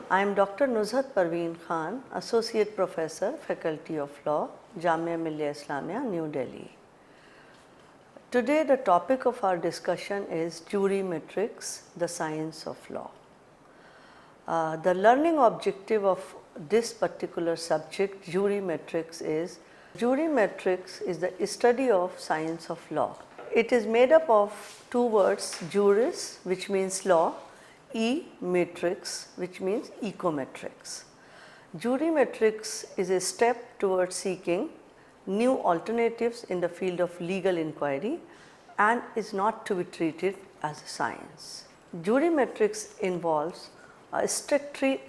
I am Dr. Nuzhat Parveen Khan, Associate Professor, Faculty of Law, Jamia Millia Islamia, New Delhi. Today the topic of our discussion is Jurimetrics, the science of law. The learning objective of this particular subject, Jurimetrics, is the study of science of law. It is made up of two words, juris, which means law, e-matrix, which means ecometrics. Jurimetrics is a step towards seeking new alternatives in the field of legal inquiry and is not to be treated as a science. Jurimetrics involves a strictly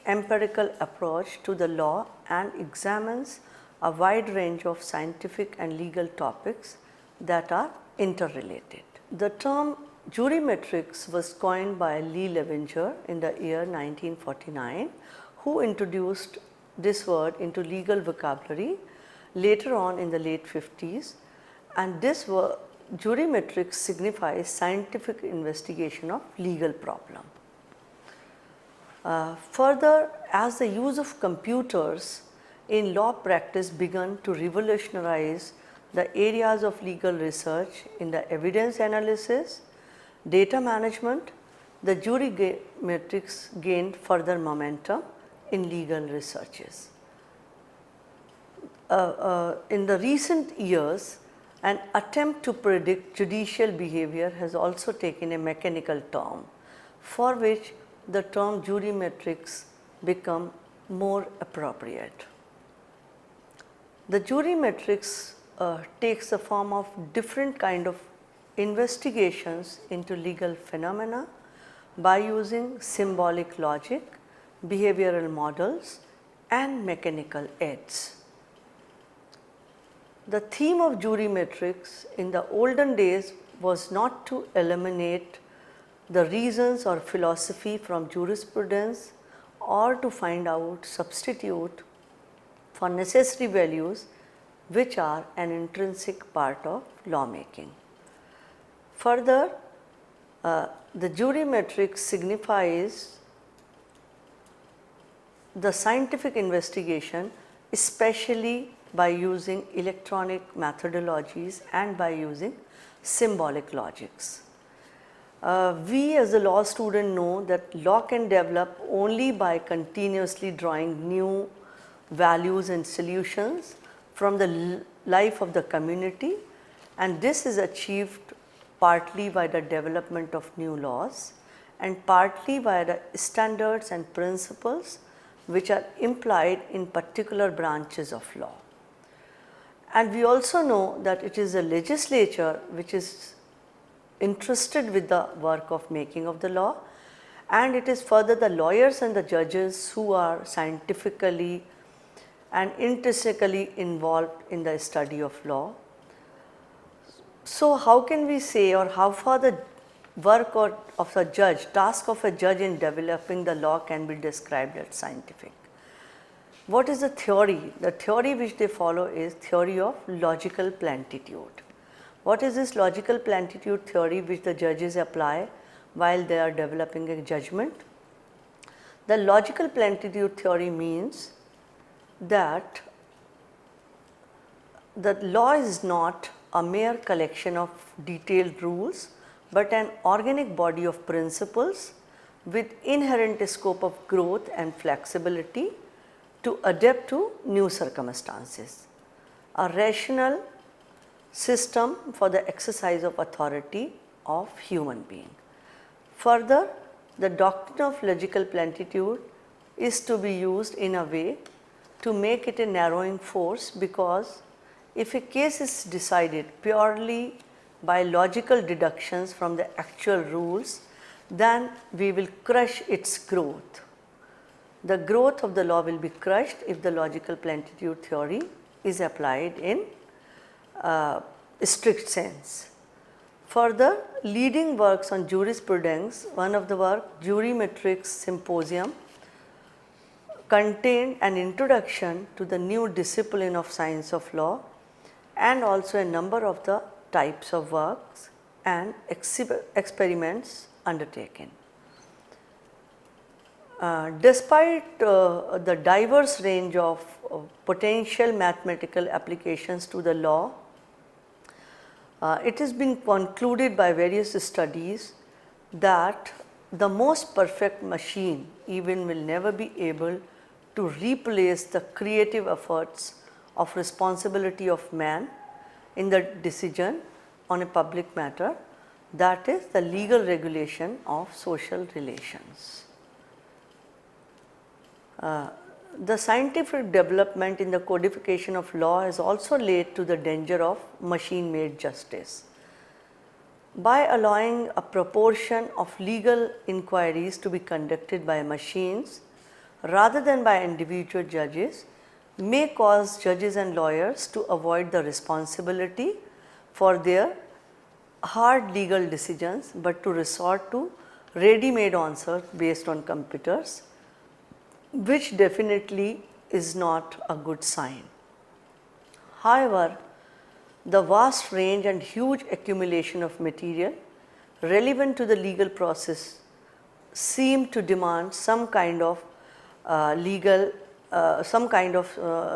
empirical approach to the law and examines a wide range of scientific and legal topics that are interrelated. The term Jurimetrics was coined by Lee Levenger in the year 1949, who introduced this word into legal vocabulary later on in the late 50s, and this word Jurimetrics signifies scientific investigation of legal problem. Further, as the use of computers in law practice began to revolutionize the areas of legal research in the evidence analysis, data management, the Jurimetrics gained further momentum in legal researches. In the recent years, an attempt to predict judicial behavior has also taken a mechanical turn, for which the term Jurimetrics become more appropriate. The Jurimetrics takes the form of different kind of investigations into legal phenomena by using symbolic logic, behavioral models and mechanical aids. The theme of Jurimetrics in the olden days was not to eliminate the reasons or philosophy from jurisprudence or to find out substitute for necessary values which are an intrinsic part of lawmaking. Further, the Jurimetrics signifies the scientific investigation, especially by using electronic methodologies and by using symbolic logics. We as a law student know that law can develop only by continuously drawing new values and solutions from the life of the community, and this is achieved partly by the development of new laws and partly by the standards and principles which are implied in particular branches of law. And we also know that it is the legislature which is interested with the work of making of the law, and it is further the lawyers and the judges who are scientifically and intrinsically involved in the study of law. So how can we say, or how far the work of a judge, task of a judge in developing the law can be described as scientific? What is the theory? The theory which they follow is theory of logical plentitude. What is this logical plentitude theory which the judges apply while they are developing a judgment? The logical plentitude theory means that the law is not a mere collection of detailed rules, but an organic body of principles with inherent scope of growth and flexibility to adapt to new circumstances. A rational system for the exercise of authority of human being. Further, the doctrine of logical plentitude is to be used in a way to make it a narrowing force, because if a case is decided purely by logical deductions from the actual rules, then we will crush its growth. The growth of the law will be crushed if the logical plentitude theory is applied in strict sense. Further, leading works on jurisprudence, one of the work, Jurimetrics Symposium, contained an introduction to the new discipline of science of law and also a number of the types of works and experiments undertaken. Despite the diverse range of potential mathematical applications to the law, it has been concluded by various studies that the most perfect machine even will never be able to replace the creative efforts of responsibility of man in the decision on a public matter, that is the legal regulation of social relations. The scientific development in the codification of law has also led to the danger of machine made justice. By allowing a proportion of legal inquiries to be conducted by machines rather than by individual judges may cause judges and lawyers to avoid the responsibility for their hard legal decisions, but to resort to ready-made answers based on computers, which definitely is not a good sign. However, the vast range and huge accumulation of material relevant to the legal process seem to demand some kind of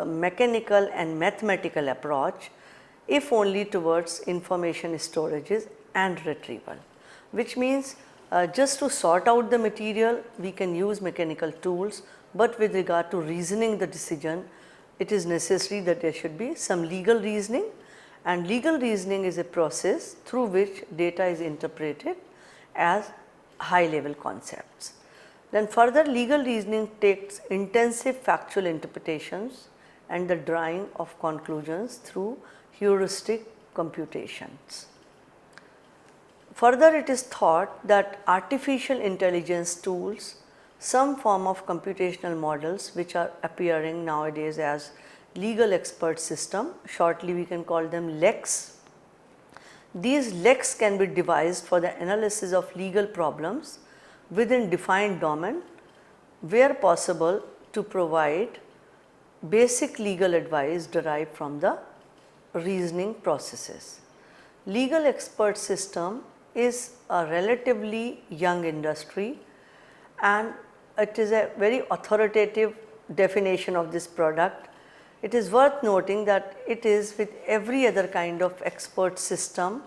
mechanical and mathematical approach, if only towards information storages and retrieval, which means just to sort out the material we can use mechanical tools, but with regard to reasoning the decision, it is necessary that there should be some legal reasoning, and legal reasoning is a process through which data is interpreted as high level concepts. Then further, legal reasoning takes intensive factual interpretations and the drawing of conclusions through heuristic computations. Further, it is thought that artificial intelligence tools, some form of computational models which are appearing nowadays as legal expert system, shortly we can call them LEX. These LEX can be devised for the analysis of legal problems within defined domain, where possible to provide basic legal advice derived from the reasoning processes. Legal expert system is a relatively young industry, and it is a very authoritative definition of this product. It is worth noting that it is with every other kind of expert system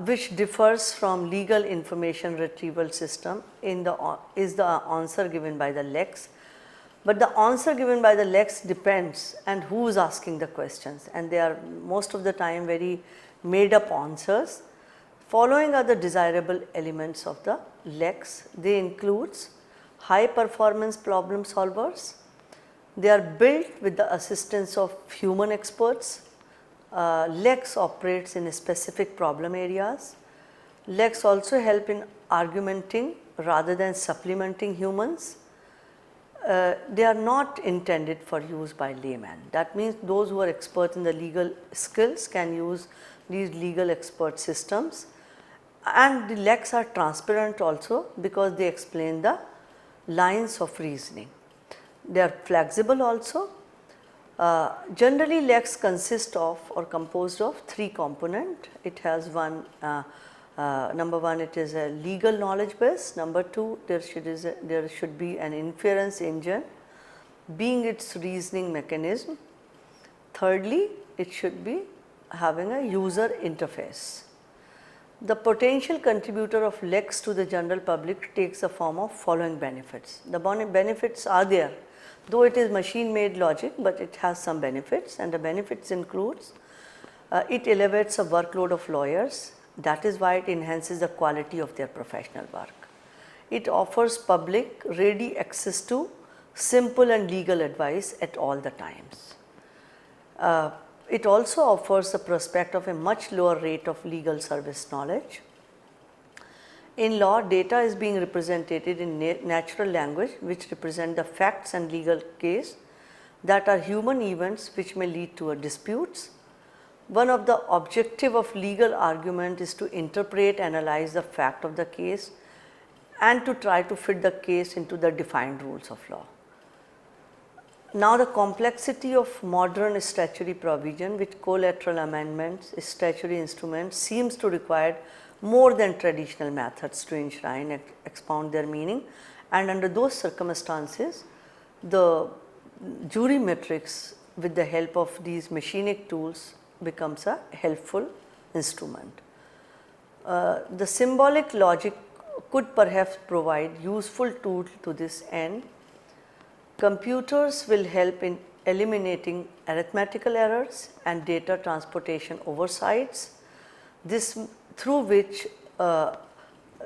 which differs from legal information retrieval system is the answer given by the LEX. But the answer given by the LEX depends on who is asking the questions, and they are most of the time very made up answers. Following are the desirable elements of the LEX. They includes high performance problem solvers. They are built with the assistance of human experts. LEX operates in specific problem areas. LEX also help in argumenting rather than supplementing humans. They are not intended for use by laymen. That means those who are expert in the legal skills can use these legal expert systems, and the LEX are transparent also because they explain the lines of reasoning. They are flexible also. Generally LEX consists of or composed of three components. It has one number one, it is a legal knowledge base. Number two, there should be an inference engine being its reasoning mechanism. Thirdly, it should be having a user interface. The potential contributor of LEX to the general public takes the form of following benefits. The benefits are there, though it is machine made logic, but it has some benefits, and the benefits includes it elevates the workload of lawyers. That is why it enhances the quality of their professional work. It offers public ready access to simple and legal advice at all the times. It also offers the prospect of a much lower rate of legal service knowledge. In law, data is being represented in natural language, which represent the facts and legal case that are human events which may lead to disputes. One of the objective of legal argument is to interpret, analyze the fact of the case and to try to fit the case into the defined rules of law. Now, the complexity of modern statutory provision with collateral amendments, statutory instruments seems to require more than traditional methods to enshrine and expound their meaning, and under those circumstances the Jurimetrics with the help of these machinic tools becomes a helpful instrument. The symbolic logic could perhaps provide useful tool to this end. Computers will help in eliminating arithmetical errors and data transportation oversights, through which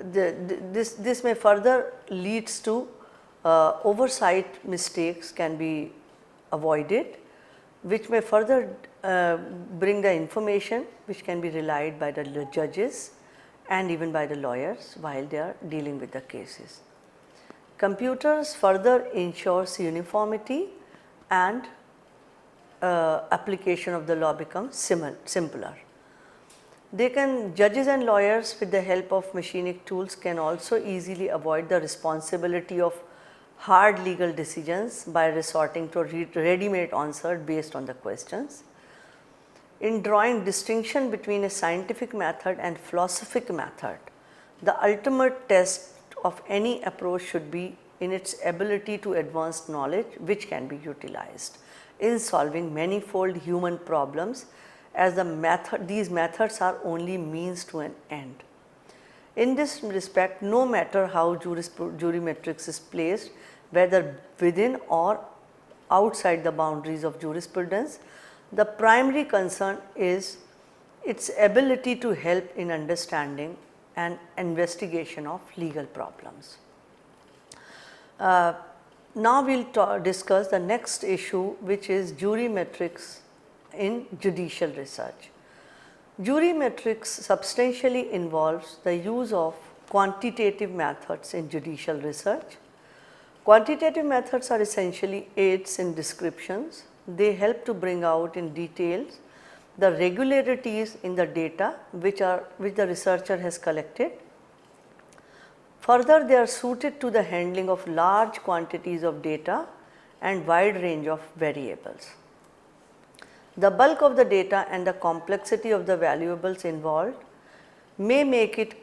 this may further leads to oversight mistakes can be avoided, which may further bring the information which can be relied by the judges and even by the lawyers while they are dealing with the cases. Computers further ensures uniformity and application of the law becomes simpler. Judges and lawyers with the help of machinic tools can also easily avoid the responsibility of hard legal decisions by resorting to ready-made answers based on the questions. In drawing distinction between a scientific method and philosophic method, the ultimate test of any approach should be in its ability to advance knowledge which can be utilized in solving manifold human problems, as these methods are only means to an end. In this respect, no matter how Jurimetrics is placed, whether within or outside the boundaries of jurisprudence, the primary concern is its ability to help in understanding and investigation of legal problems. Now we will discuss the next issue, which is Jurimetrics in judicial research. Jurimetrics substantially involves the use of quantitative methods in judicial research. Quantitative methods are essentially aids in descriptions. They help to bring out in details the regularities in the data which the researcher has collected. Further, they are suited to the handling of large quantities of data and wide range of variables. The bulk of the data and the complexity of the variables involved may make it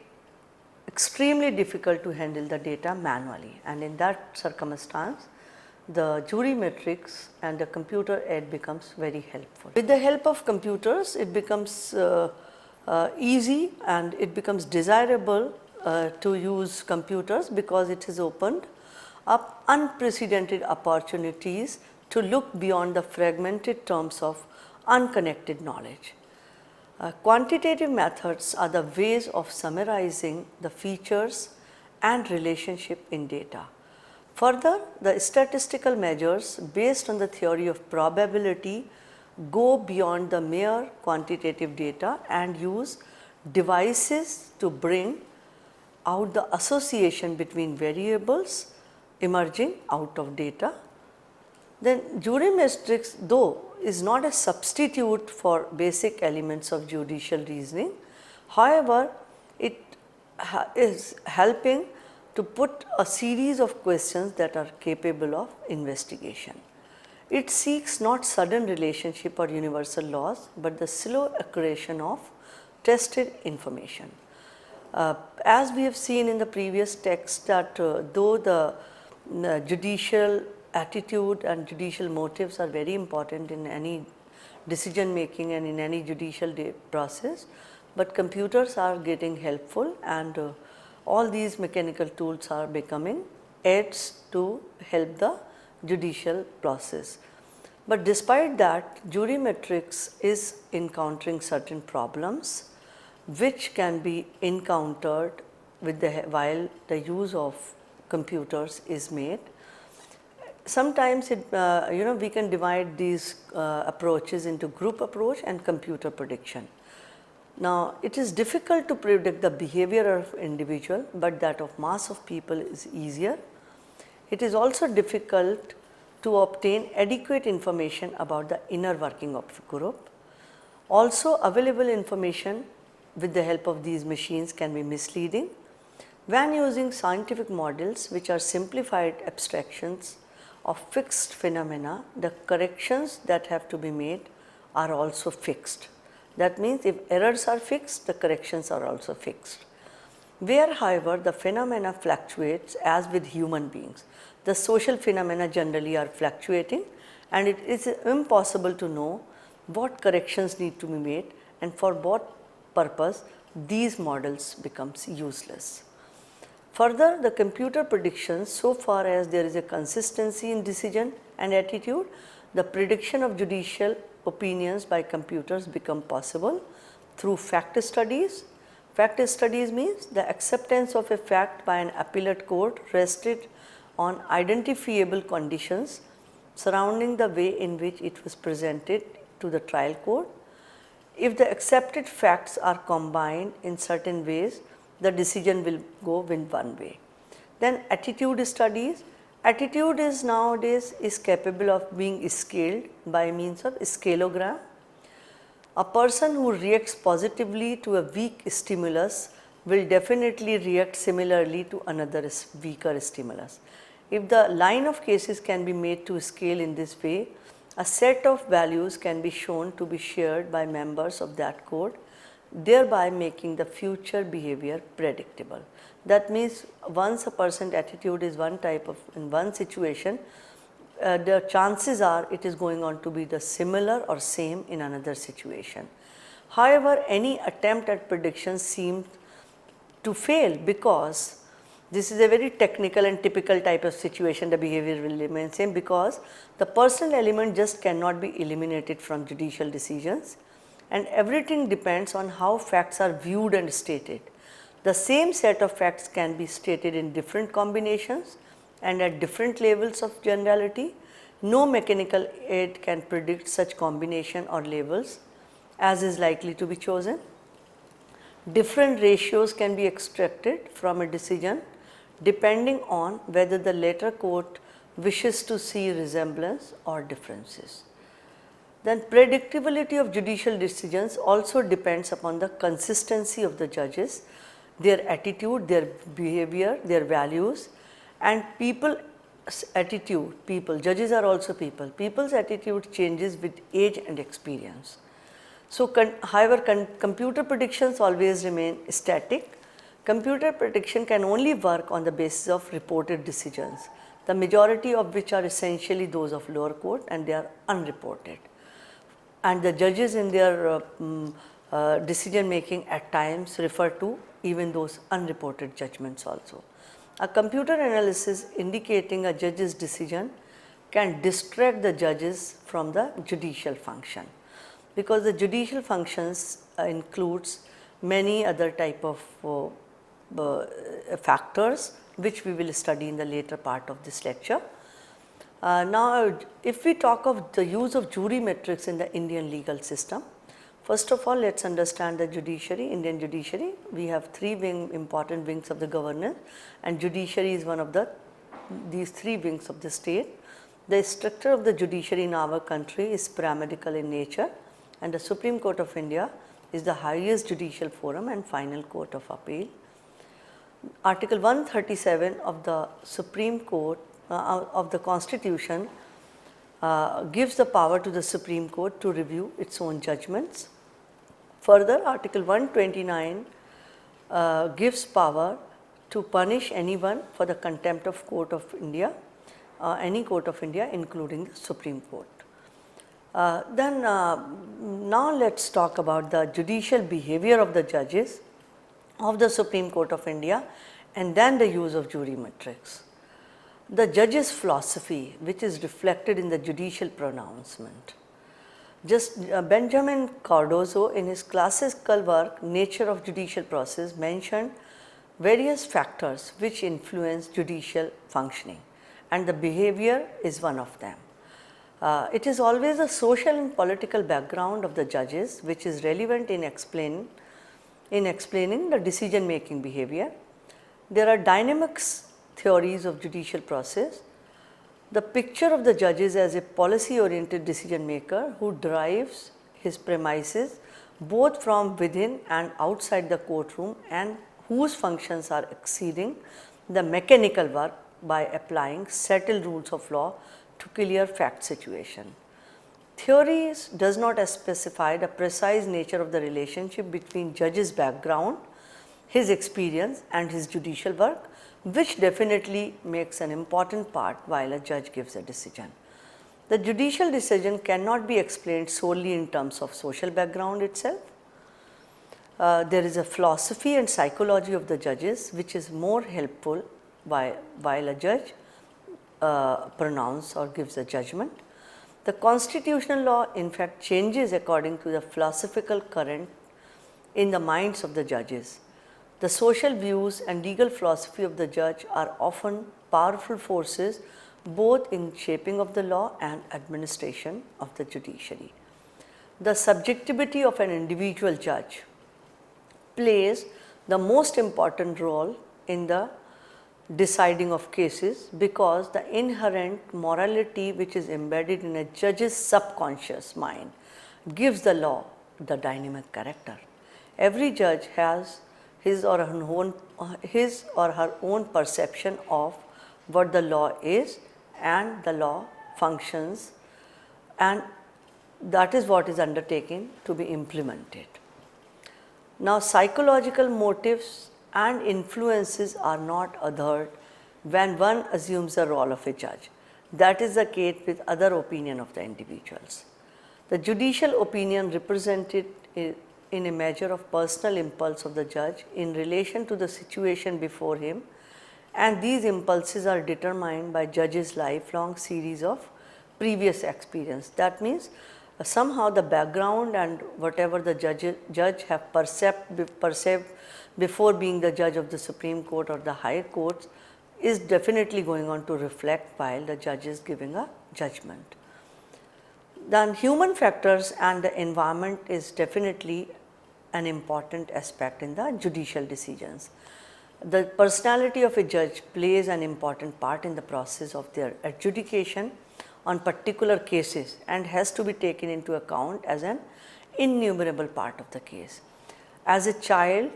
extremely difficult to handle the data manually, and in that circumstance the Jurimetrics and the computer aid becomes very helpful. With the help of computers, it becomes easy and it becomes desirable to use computers because it has opened up unprecedented opportunities to look beyond the fragmented terms of unconnected knowledge. Quantitative methods are the ways of summarizing the features and relationship in data. Further, the statistical measures based on the theory of probability go beyond the mere quantitative data and use devices to bring out the association between variables emerging out of data. Then Jurimetrics, though, is not a substitute for basic elements of judicial reasoning. However, it is helping to put a series of questions that are capable of investigation. It seeks not sudden relationship or universal laws, but the slow accretion of tested information. As we have seen in the previous text that though the judicial attitude and judicial motives are very important in any decision making and in any judicial process, but computers are getting helpful and all these mechanical tools are becoming aids to help the judicial process. But despite that, Jurimetrics is encountering certain problems which can be encountered with while the use of computers is made. Sometimes we can divide these approaches into group approach and computer prediction. Now, it is difficult to predict the behavior of individual, but that of mass of people is easier. It is also difficult to obtain adequate information about the inner working of the group. Also, available information with the help of these machines can be misleading. When using scientific models which are simplified abstractions of fixed phenomena, the corrections that have to be made are also fixed. That means if errors are fixed, the corrections are also fixed. where however the phenomena fluctuates as with human beings. The social phenomena generally are fluctuating, and it is impossible to know what corrections need to be made and for what purpose these models becomes useless. Further, the computer predictions, so far as there is a consistency in decision and attitude, the prediction of judicial opinions by computers become possible through fact studies. Fact studies means the acceptance of a fact by an appellate court rested on identifiable conditions surrounding the way in which it was presented to the trial court. If the accepted facts are combined in certain ways, the decision will go in one way. Then attitude studies. Attitude is nowadays is capable of being scaled by means of scaleogram. A person who reacts positively to a weak stimulus will definitely react similarly to another weaker stimulus. If the line of cases can be made to scale in this way, a set of values can be shown to be shared by members of that court, thereby making the future behavior predictable. That means once a person's attitude is one type of in one situation, the chances are it is going on to be the similar or same in another situation. However, any attempt at prediction seems to fail because this is a very technical and typical type of situation. The behavior will remain same because the personal element just cannot be eliminated from judicial decisions, and everything depends on how facts are viewed and stated. The same set of facts can be stated in different combinations and at different levels of generality. No mechanical aid can predict such combination or levels as is likely to be chosen. Different ratios can be extracted from a decision depending on whether the later court wishes to see resemblance or differences. Then predictability of judicial decisions also depends upon the consistency of the judges, their attitude, their behavior, their values, and people's attitude. Judges are also people. People's attitude changes with age and experience. So, however, computer predictions always remain static. Computer prediction can only work on the basis of reported decisions, the majority of which are essentially those of lower court and they are unreported. And the judges in their decision making at times refer to even those unreported judgments also. A computer analysis indicating a judge's decision can distract the judges from the judicial function, because the judicial functions includes many other type of factors which we will study in the later part of this lecture. Now, if we talk of the use of jurimetrics in the Indian legal system, first of all let us understand the judiciary, Indian judiciary. We have three important wings of the governance, and judiciary is one of these three wings of the state. The structure of the judiciary in our country is paramedical in nature, and the Supreme Court of India is the highest judicial forum and final court of appeal. Article 137 of the Supreme Court of the Constitution gives the power to the Supreme Court to review its own judgments. Further, Article 129 gives power to punish anyone for the contempt of Court of India, any Court of India including the Supreme Court. Now let us talk about the judicial behavior of the judges of the Supreme Court of India and then the use of jurimetrics. The judge's philosophy, which is reflected in the judicial pronouncement. Benjamin Cardozo in his classical work Nature of Judicial Process mentioned various factors which influence judicial functioning, and the behavior is one of them. It is always the social and political background of the judges which is relevant in explaining the decision making behavior. There are dynamics theories of judicial process. The picture of the judges as a policy oriented decision maker who derives his premises both from within and outside the courtroom, and whose functions are exceeding the mechanical work by applying settled rules of law to clear fact situation. Theories does not specify the precise nature of the relationship between judge's background his experience and his judicial work, which definitely makes an important part while a judge gives a decision. The judicial decision cannot be explained solely in terms of social background itself. There is a philosophy and psychology of the judges which is more helpful while a judge pronounces or gives a judgment. The constitutional law in fact changes according to the philosophical current in the minds of the judges. The social views and legal philosophy of the judge are often powerful forces both in shaping of the law and administration of the judiciary. The subjectivity of an individual judge plays the most important role in the deciding of cases, because the inherent morality which is embedded in a judge's subconscious mind gives the law the dynamic character. Every judge has his or her own perception of what the law is and the law functions, and that is what is undertaken to be implemented. Now, psychological motives and influences are not othered when one assumes the role of a judge. That is the case with other opinion of the individuals. The judicial opinion represented in a measure of personal impulse of the judge in relation to the situation before him, and these impulses are determined by judge's lifelong series of previous experience. That means somehow the background and whatever the judge have perceived before being the judge of the Supreme Court or the higher courts is definitely going on to reflect while the judge is giving a judgment. Then human factors and the environment is definitely an important aspect in the judicial decisions. The personality of a judge plays an important part in the process of their adjudication on particular cases and has to be taken into account as an innumerable part of the case. As a child,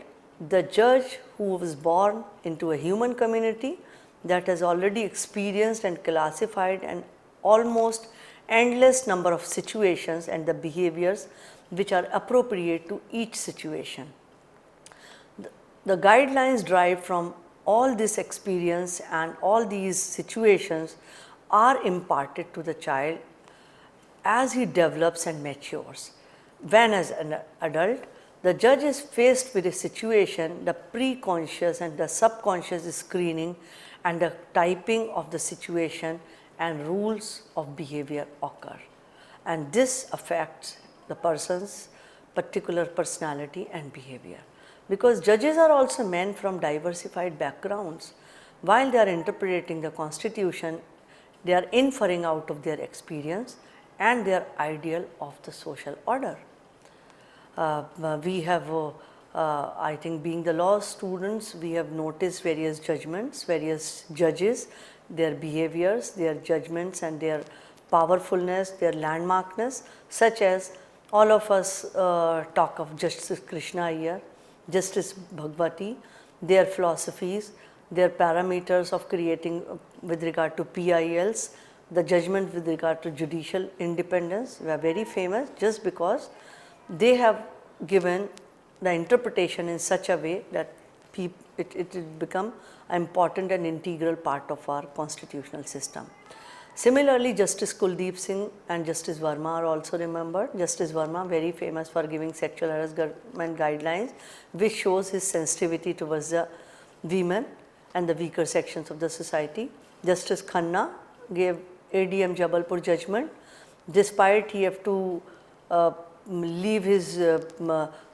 the judge who was born into a human community that has already experienced and classified an almost endless number of situations and the behaviors which are appropriate to each situation. The guidelines derived from all this experience and all these situations are imparted to the child as he develops and matures. When as an adult, the judge is faced with a situation, the pre-conscious and the subconscious screening and the typing of the situation and rules of behavior occur, and this affects the person's particular personality and behavior. Because judges are also men from diversified backgrounds, while they are interpreting the constitution, they are inferring out of their experience and their ideal of the social order. We have, I think being the law students, we have noticed various judgments, various judges, their behaviors, their judgments and their powerfulness, their landmarkness, such as all of us talk of Justice Krishna Iyer, Justice Bhagwati, their philosophies, their parameters of creating with regard to PILs, the judgment with regard to judicial independence were very famous just because they have given the interpretation in such a way that it become an important and integral part of our constitutional system. Similarly, Justice Kuldeep Singh and Justice Verma are also remembered. Justice Verma very famous for giving sexual harassment guidelines, which shows his sensitivity towards the women and the weaker sections of the society. Justice Khanna gave ADM Jabalpur judgment, despite he have to leave his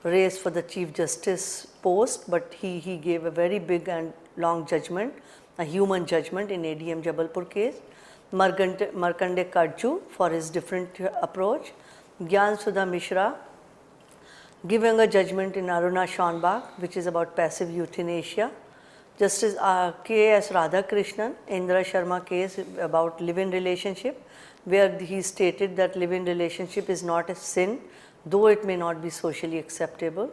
race for the Chief Justice post, but he gave a very big and long judgment, a human judgment in ADM Jabalpur case. Markande Kadju for his different approach. Gyan Sudha Mishra giving a judgment in Aruna Shanbag, which is about passive euthanasia. Justice K.S. Radhakrishnan, Indra Sharma case about live-in relationship, where he stated that live-in relationship is not a sin, though it may not be socially acceptable.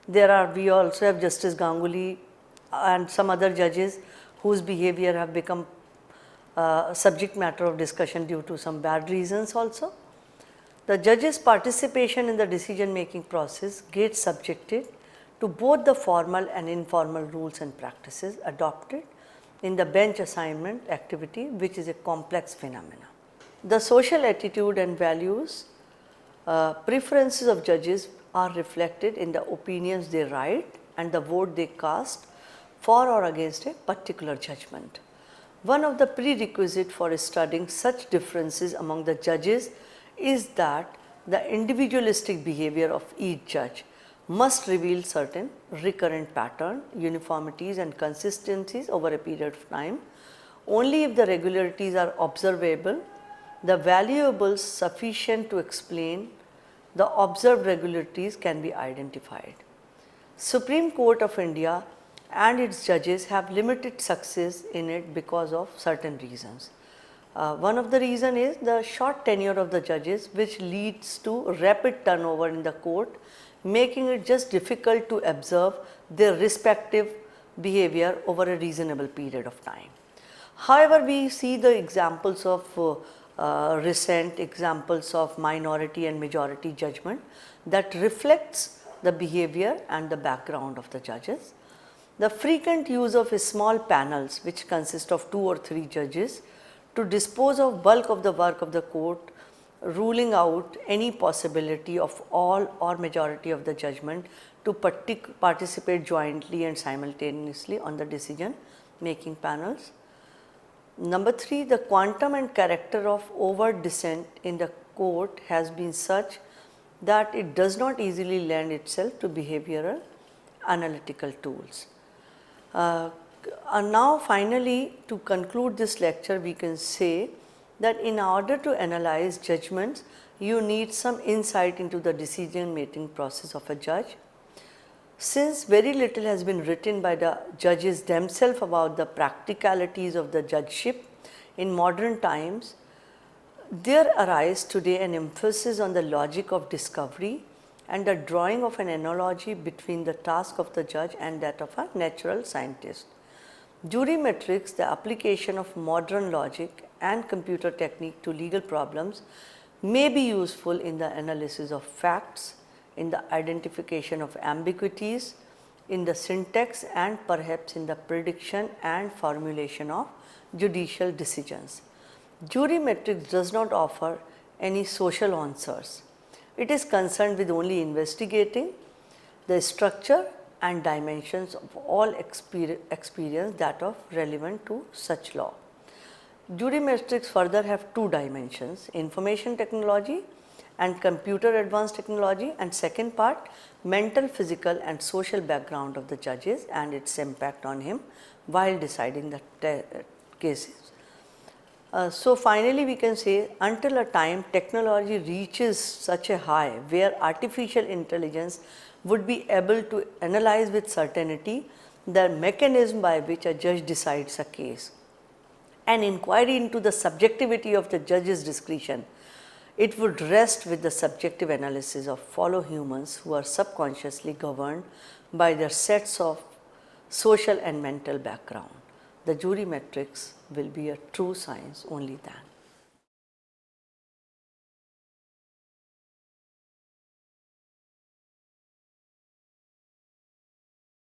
We also have Justice Ganguly and some other judges whose behavior have become subject matter of discussion due to some bad reasons also. The judge's participation in the decision making process gets subjected to both the formal and informal rules and practices adopted in the bench assignment activity, which is a complex phenomena. The social attitude and values, preferences of judges are reflected in the opinions they write and the vote they cast for or against a particular judgment. One of the prerequisites for studying such differences among the judges is that the individualistic behavior of each judge must reveal certain recurrent pattern, uniformities and consistencies over a period of time. Only if the regularities are observable, the valuables sufficient to explain the observed regularities can be identified. Supreme Court of India and its judges have limited success in it because of certain reasons. One of the reasons is the short tenure of the judges, which leads to rapid turnover in the court, making it just difficult to observe their respective behavior over a reasonable period of time. However, we see the examples of recent examples of minority and majority judgment that reflects the behavior and the background of the judges. The frequent use of small panels, which consist of 2 or 3 judges, to dispose of bulk of the work of the court, ruling out any possibility of all or majority of the judgment to participate jointly and simultaneously on the decision making panels. Number 3, the quantum and character of overt dissent in the court has been such that it does not easily lend itself to behavioral analytical tools. Now finally, to conclude this lecture, we can say that in order to analyze judgments, you need some insight into the decision making process of a judge. Since very little has been written by the judges themselves about the practicalities of the judgeship in modern times, there arises today an emphasis on the logic of discovery and the drawing of an analogy between the task of the judge and that of a natural scientist. Jurimetrics, the application of modern logic and computer technique to legal problems, may be useful in the analysis of facts, in the identification of ambiguities, in the syntax and perhaps in the prediction and formulation of judicial decisions. Jurimetrics does not offer any social answers. It is concerned with only investigating the structure and dimensions of all experience that are relevant to such law. Jurimetrics further have 2 dimensions: information technology and computer advanced technology, and second part, mental, physical and social background of the judges and its impact on him while deciding the cases. So finally, we can say until a time technology reaches such a high where artificial intelligence would be able to analyze with certainty the mechanism by which a judge decides a case, an inquiry into the subjectivity of the judge's discretion, it would rest with the subjective analysis of fellow humans who are subconsciously governed by their sets of social and mental background. The jurimetrics will be a true science only then.